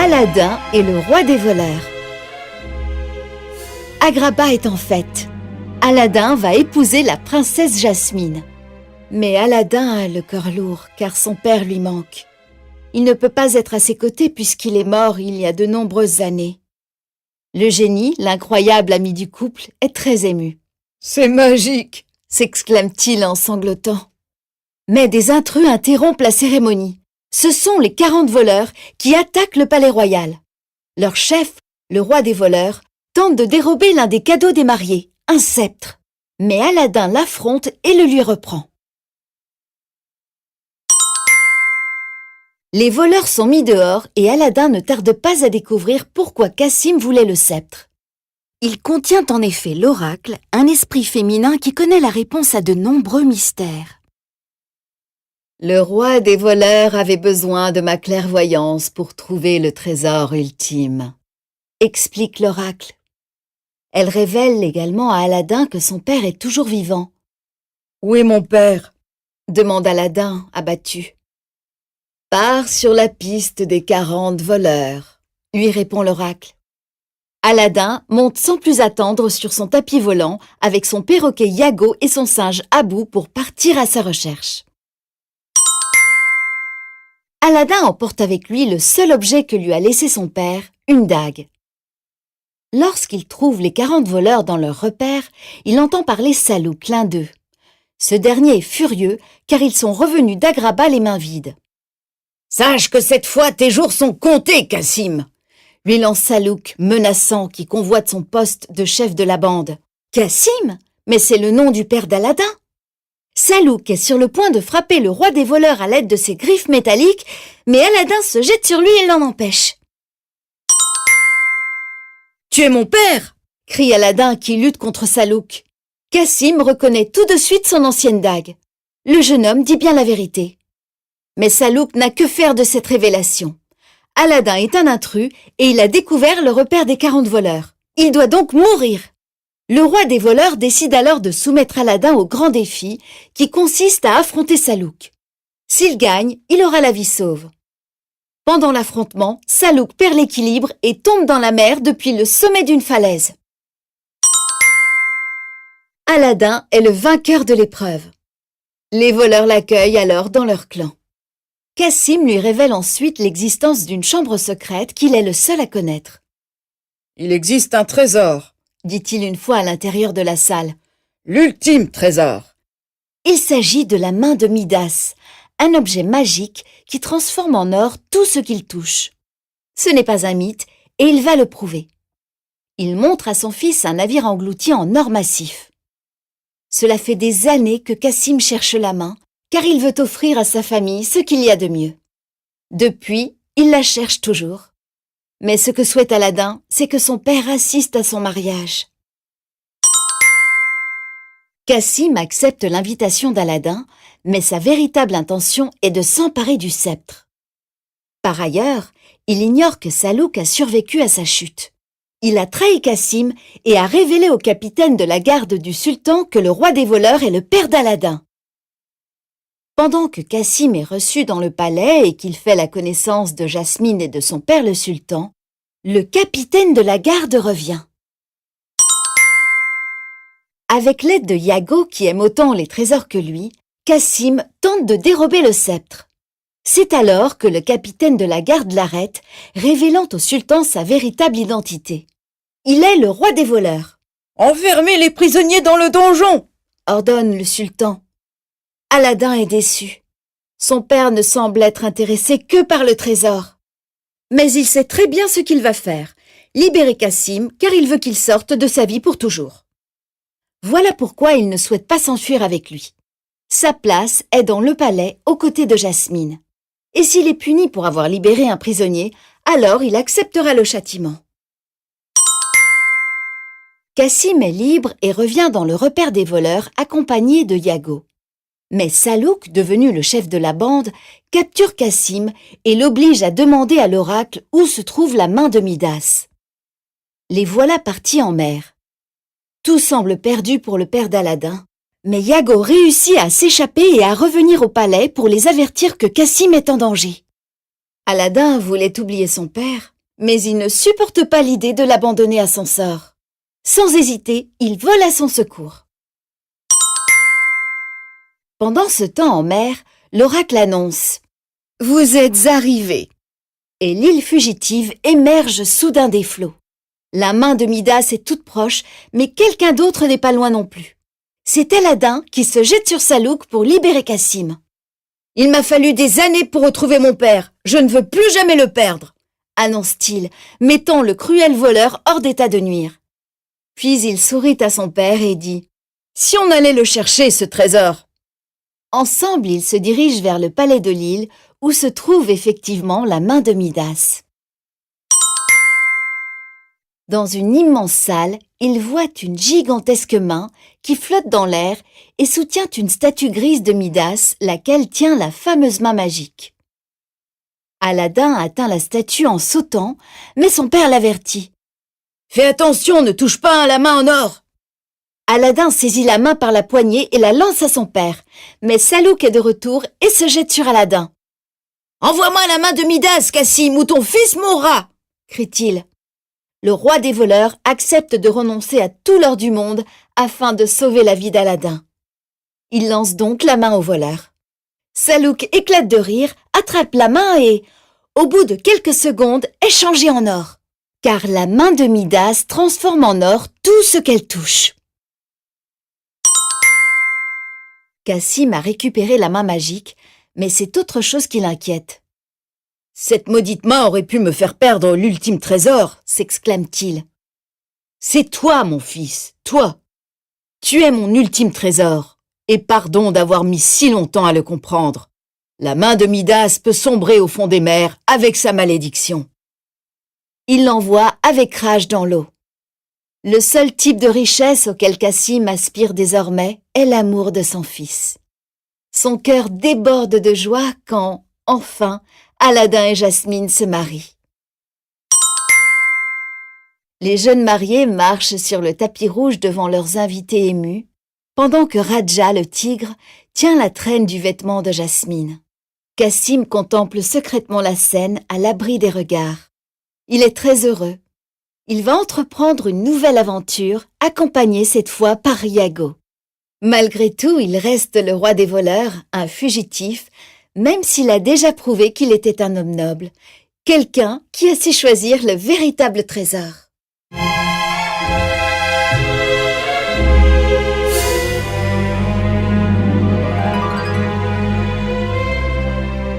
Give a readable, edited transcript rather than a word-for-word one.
Aladin et le roi des voleurs. Agrabah est en fête. Aladin va épouser la princesse Jasmine. Mais Aladin a le cœur lourd car son père lui manque. Il ne peut pas être à ses côtés puisqu'il est mort il y a de nombreuses années. Le génie, l'incroyable ami du couple, est très ému. « C'est magique !» s'exclame-t-il en sanglotant. Mais des intrus interrompent la cérémonie. Ce sont les 40 voleurs qui attaquent le palais royal. Leur chef, le roi des voleurs, tente de dérober l'un des cadeaux des mariés, un sceptre. Mais Aladin l'affronte et le lui reprend. Les voleurs sont mis dehors et Aladin ne tarde pas à découvrir pourquoi Cassim voulait le sceptre. Il contient en effet l'oracle, un esprit féminin qui connaît la réponse à de nombreux mystères. Le roi des voleurs avait besoin de ma clairvoyance pour trouver le trésor ultime, explique l'oracle. Elle révèle également à Aladin que son père est toujours vivant. « Où est mon père ?» demande Aladin, abattu. « Pars sur la piste des 40 voleurs, » lui répond l'oracle. Aladin monte sans plus attendre sur son tapis volant avec son perroquet Yago et son singe Abou pour partir à sa recherche. Aladin emporte avec lui le seul objet que lui a laissé son père, une dague. Lorsqu'il trouve les 40 voleurs dans leur repère, il entend parler Salouk, l'un d'eux. Ce dernier est furieux car ils sont revenus d'Agrabah les mains vides. « Sache que cette fois tes jours sont comptés, Cassim !» lui lance Salouk, menaçant, qui convoite son poste de chef de la bande. « Cassim ? Mais c'est le nom du père d'Aladin !» Salouk est sur le point de frapper le roi des voleurs à l'aide de ses griffes métalliques, mais Aladin se jette sur lui et l'en empêche. « Tu es mon père !» crie Aladin qui lutte contre Salouk. Cassim reconnaît tout de suite son ancienne dague. Le jeune homme dit bien la vérité. Mais Salouk n'a que faire de cette révélation. Aladin est un intrus et il a découvert le repère des 40 voleurs. Il doit donc mourir. Le roi des voleurs décide alors de soumettre Aladin au grand défi qui consiste à affronter Salouk. S'il gagne, il aura la vie sauve. Pendant l'affrontement, Salouk perd l'équilibre et tombe dans la mer depuis le sommet d'une falaise. Aladin est le vainqueur de l'épreuve. Les voleurs l'accueillent alors dans leur clan. Cassim lui révèle ensuite l'existence d'une chambre secrète qu'il est le seul à connaître. « Il existe un trésor », dit-il une fois à l'intérieur de la salle. « L'ultime trésor !» Il s'agit de la main de Midas, un objet magique qui transforme en or tout ce qu'il touche. Ce n'est pas un mythe et il va le prouver. Il montre à son fils un navire englouti en or massif. Cela fait des années que Cassim cherche la main, car il veut offrir à sa famille ce qu'il y a de mieux. Depuis, il la cherche toujours. Mais ce que souhaite Aladin, c'est que son père assiste à son mariage. Cassim accepte l'invitation d'Aladin, mais sa véritable intention est de s'emparer du sceptre. Par ailleurs, il ignore que Salouk a survécu à sa chute. Il a trahi Cassim et a révélé au capitaine de la garde du sultan que le roi des voleurs est le père d'Aladin. Pendant que Cassim est reçu dans le palais et qu'il fait la connaissance de Jasmine et de son père le sultan, le capitaine de la garde revient. Avec l'aide de Yago, qui aime autant les trésors que lui, Cassim tente de dérober le sceptre. C'est alors que le capitaine de la garde l'arrête, révélant au sultan sa véritable identité. Il est le roi des voleurs. « Enfermez les prisonniers dans le donjon !» ordonne le sultan. Aladin est déçu. Son père ne semble être intéressé que par le trésor. Mais il sait très bien ce qu'il va faire, libérer Cassim car il veut qu'il sorte de sa vie pour toujours. Voilà pourquoi il ne souhaite pas s'enfuir avec lui. Sa place est dans le palais aux côtés de Jasmine. Et s'il est puni pour avoir libéré un prisonnier, alors il acceptera le châtiment. Cassim est libre et revient dans le repère des voleurs accompagné de Yago. Mais Salouk, devenu le chef de la bande, capture Cassim et l'oblige à demander à l'oracle où se trouve la main de Midas. Les voilà partis en mer. Tout semble perdu pour le père d'Aladin, mais Yago réussit à s'échapper et à revenir au palais pour les avertir que Cassim est en danger. Aladin voulait oublier son père, Mais il ne supporte pas l'idée de l'abandonner à son sort. Sans hésiter, il vole à son secours. Pendant ce temps en mer, l'oracle annonce « Vous êtes arrivés !» Et l'île fugitive émerge soudain des flots. La main de Midas est toute proche, mais quelqu'un d'autre n'est pas loin non plus. C'est Aladin qui se jette sur sa louque pour libérer Cassim. « Il m'a fallu des années pour retrouver mon père. Je ne veux plus jamais le perdre !» annonce-t-il, mettant le cruel voleur hors d'état de nuire. Puis il sourit à son père et dit « Si on allait le chercher, ce trésor !» Ensemble, ils se dirigent vers le palais de l'île où se trouve effectivement la main de Midas. Dans une immense salle, ils voient une gigantesque main qui flotte dans l'air et soutient une statue grise de Midas, laquelle tient la fameuse main magique. Aladin atteint la statue en sautant, mais son père l'avertit. « Fais attention, ne touche pas à la main en or !» Aladin saisit la main par la poignée et la lance à son père, mais Salouk est de retour et se jette sur Aladin. « Envoie-moi la main de Midas, Cassim, ou ton fils mourra !» crie-t-il. Le roi des voleurs accepte de renoncer à tout l'or du monde afin de sauver la vie d'Aladin. Il lance donc la main au voleur. Salouk éclate de rire, attrape la main et, au bout de quelques secondes, est changée en or. Car la main de Midas transforme en or tout ce qu'elle touche. Cassim a récupéré la main magique, mais c'est autre chose qui l'inquiète. « Cette maudite main aurait pu me faire perdre l'ultime trésor !» s'exclame-t-il. « C'est toi, mon fils, toi. Tu es mon ultime trésor, et pardon d'avoir mis si longtemps à le comprendre. La main de Midas peut sombrer au fond des mers avec sa malédiction. » Il l'envoie avec rage dans l'eau. Le seul type de richesse auquel Cassim aspire désormais est l'amour de son fils. Son cœur déborde de joie quand, enfin, Aladin et Jasmine se marient. Les jeunes mariés marchent sur le tapis rouge devant leurs invités émus, pendant que Raja, le tigre, tient la traîne du vêtement de Jasmine. Cassim contemple secrètement la scène à l'abri des regards. Il est très heureux. Il va entreprendre une nouvelle aventure, accompagné cette fois par Iago. Malgré tout, il reste le roi des voleurs, un fugitif, même s'il a déjà prouvé qu'il était un homme noble, quelqu'un qui a su choisir le véritable trésor.